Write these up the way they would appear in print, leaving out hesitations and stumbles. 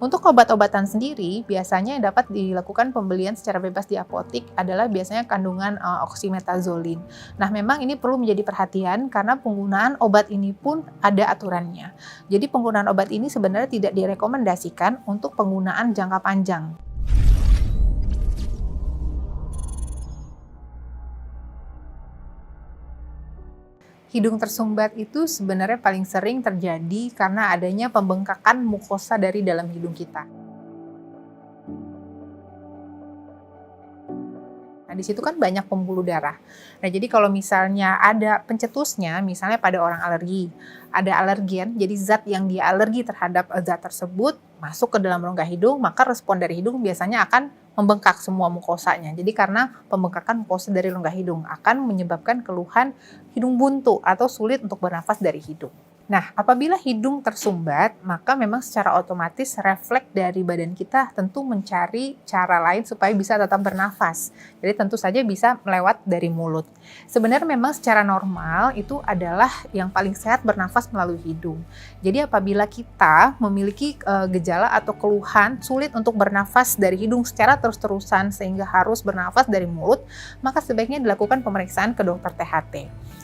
Untuk obat-obatan sendiri, biasanya yang dapat dilakukan pembelian secara bebas di apotik adalah biasanya kandungan oksimetazolin. Nah, memang ini perlu menjadi perhatian karena penggunaan obat ini pun ada aturannya. Jadi penggunaan obat ini sebenarnya tidak direkomendasikan untuk penggunaan jangka panjang. Hidung tersumbat itu sebenarnya paling sering terjadi karena adanya pembengkakan mukosa dari dalam hidung kita. Nah, di situ kan banyak pembuluh darah. Nah, jadi kalau misalnya ada pencetusnya, misalnya pada orang alergi, ada alergen, jadi zat yang dia alergi terhadap zat tersebut masuk ke dalam rongga hidung, maka respon dari hidung biasanya akan membengkak semua mukosanya. Jadi karena pembengkakan mukosa dari rongga hidung akan menyebabkan keluhan hidung buntu atau sulit untuk bernafas dari hidung. Nah, apabila hidung tersumbat, maka memang secara otomatis refleks dari badan kita tentu mencari cara lain supaya bisa tetap bernafas. Jadi tentu saja bisa melewat dari mulut. Sebenarnya memang secara normal itu adalah yang paling sehat bernafas melalui hidung. Jadi apabila kita memiliki gejala atau keluhan sulit untuk bernafas dari hidung secara terus-terusan sehingga harus bernafas dari mulut, maka sebaiknya dilakukan pemeriksaan ke dokter THT.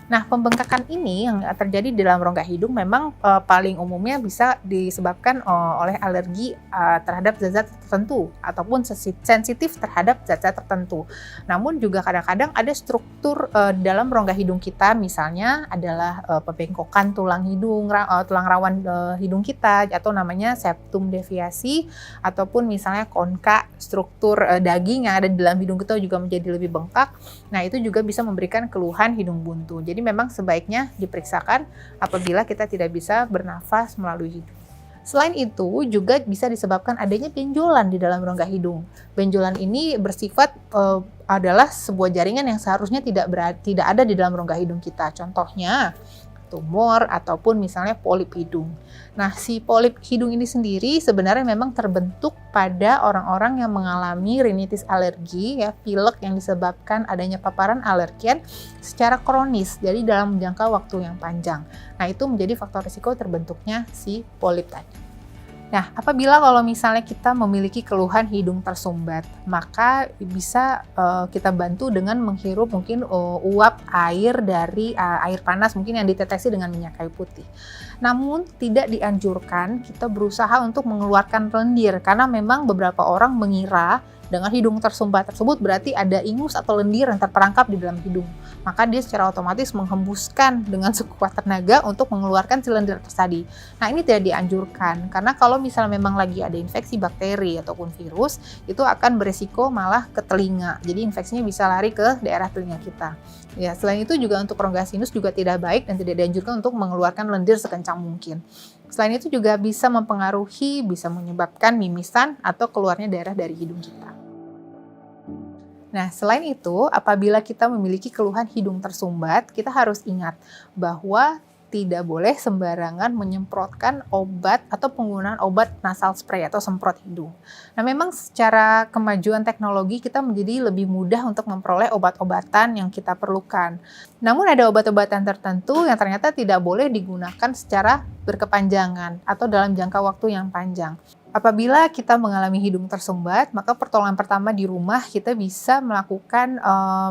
Nah, pembengkakan ini yang terjadi di dalam rongga hidung memang paling umumnya bisa disebabkan oleh alergi terhadap zat-zat tertentu ataupun sensitif terhadap zat-zat tertentu. Namun juga kadang-kadang ada struktur dalam rongga hidung kita, misalnya adalah pembengkokan tulang hidung, tulang rawan hidung kita atau namanya septum deviasi, ataupun misalnya konka, struktur daging yang ada di dalam hidung kita juga menjadi lebih bengkak. Nah, itu juga bisa memberikan keluhan hidung buntu. Jadi memang sebaiknya diperiksakan apabila kita tidak bisa bernafas melalui hidung. Selain itu juga bisa disebabkan adanya benjolan di dalam rongga hidung. Benjolan ini bersifat adalah sebuah jaringan yang seharusnya tidak ada di dalam rongga hidung kita. Contohnya tumor ataupun misalnya polip hidung. Nah, si polip hidung ini sendiri sebenarnya memang terbentuk pada orang-orang yang mengalami rinitis alergi, ya, pilek yang disebabkan adanya paparan alergen secara kronis, jadi dalam jangka waktu yang panjang. Nah, itu menjadi faktor risiko terbentuknya si polip tadi. Nah, apabila kalau misalnya kita memiliki keluhan hidung tersumbat, maka bisa kita bantu dengan menghirup mungkin uap air dari air panas mungkin yang diteteksi dengan minyak kayu putih. Namun tidak dianjurkan kita berusaha untuk mengeluarkan lendir karena memang beberapa orang mengira dengan hidung tersumbat tersebut berarti ada ingus atau lendir yang terperangkap di dalam hidung. Maka dia secara otomatis menghembuskan dengan sekuat tenaga untuk mengeluarkan si lendir tadi. Nah, ini tidak dianjurkan karena kalau misalnya memang lagi ada infeksi bakteri ataupun virus, itu akan beresiko malah ke telinga. Jadi infeksinya bisa lari ke daerah telinga kita. Ya, selain itu juga untuk rongga sinus juga tidak baik dan tidak dianjurkan untuk mengeluarkan lendir sekencang mungkin. Selain itu juga bisa mempengaruhi, bisa menyebabkan mimisan atau keluarnya darah dari hidung kita. Nah, selain itu, apabila kita memiliki keluhan hidung tersumbat, kita harus ingat bahwa tidak boleh sembarangan menyemprotkan obat atau penggunaan obat nasal spray atau semprot hidung. Nah, memang secara kemajuan teknologi kita menjadi lebih mudah untuk memperoleh obat-obatan yang kita perlukan. Namun ada obat-obatan tertentu yang ternyata tidak boleh digunakan secara berkepanjangan atau dalam jangka waktu yang panjang. Apabila kita mengalami hidung tersumbat, maka pertolongan pertama di rumah kita bisa melakukan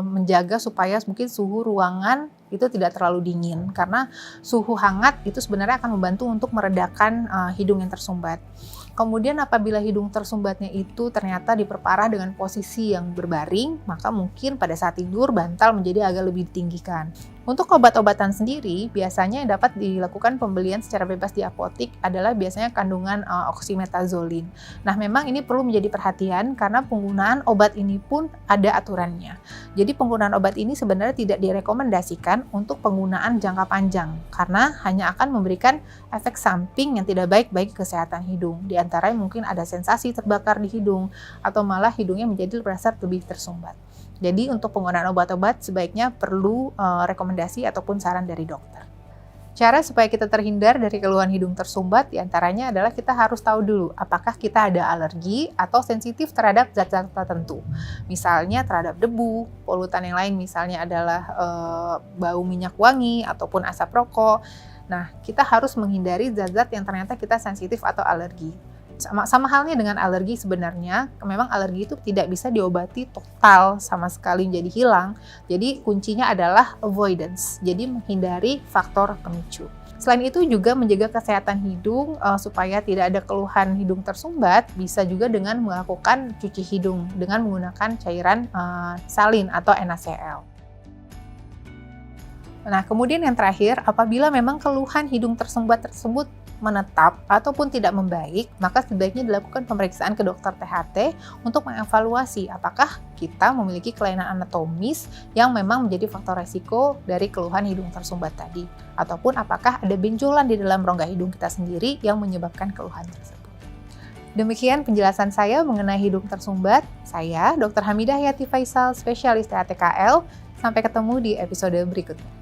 menjaga supaya mungkin suhu ruangan itu tidak terlalu dingin karena suhu hangat itu sebenarnya akan membantu untuk meredakan hidung yang tersumbat. Kemudian apabila hidung tersumbatnya itu ternyata diperparah dengan posisi yang berbaring, maka mungkin pada saat tidur bantal menjadi agak lebih ditinggikan. Untuk obat-obatan sendiri, biasanya yang dapat dilakukan pembelian secara bebas di apotik adalah biasanya kandungan oksimetazolin. Nah, memang ini perlu menjadi perhatian karena penggunaan obat ini pun ada aturannya. Jadi penggunaan obat ini sebenarnya tidak direkomendasikan untuk penggunaan jangka panjang karena hanya akan memberikan efek samping yang tidak baik bagi kesehatan hidung. Di antaranya mungkin ada sensasi terbakar di hidung atau malah hidungnya menjadi terasa lebih tersumbat. Jadi untuk penggunaan obat-obat sebaiknya perlu rekomendasi ataupun saran dari dokter. Cara supaya kita terhindar dari keluhan hidung tersumbat diantaranya adalah kita harus tahu dulu apakah kita ada alergi atau sensitif terhadap zat-zat tertentu. Misalnya terhadap debu, polutan yang lain misalnya adalah bau minyak wangi ataupun asap rokok. Nah, kita harus menghindari zat-zat yang ternyata kita sensitif atau alergi. Sama halnya dengan alergi sebenarnya, memang alergi itu tidak bisa diobati total sama sekali jadi hilang. Jadi kuncinya adalah avoidance, jadi menghindari faktor pemicu. Selain itu juga menjaga kesehatan hidung supaya tidak ada keluhan hidung tersumbat, bisa juga dengan melakukan cuci hidung dengan menggunakan cairan salin atau NaCl. Nah, kemudian yang terakhir, apabila memang keluhan hidung tersumbat tersebut menetap ataupun tidak membaik, maka sebaiknya dilakukan pemeriksaan ke dokter THT untuk mengevaluasi apakah kita memiliki kelainan anatomis yang memang menjadi faktor resiko dari keluhan hidung tersumbat tadi, ataupun apakah ada benjolan di dalam rongga hidung kita sendiri yang menyebabkan keluhan tersebut. Demikian penjelasan saya mengenai hidung tersumbat. Saya Dr. Hamidah Hayati Faisal, spesialis THT KL. Sampai ketemu di episode berikutnya.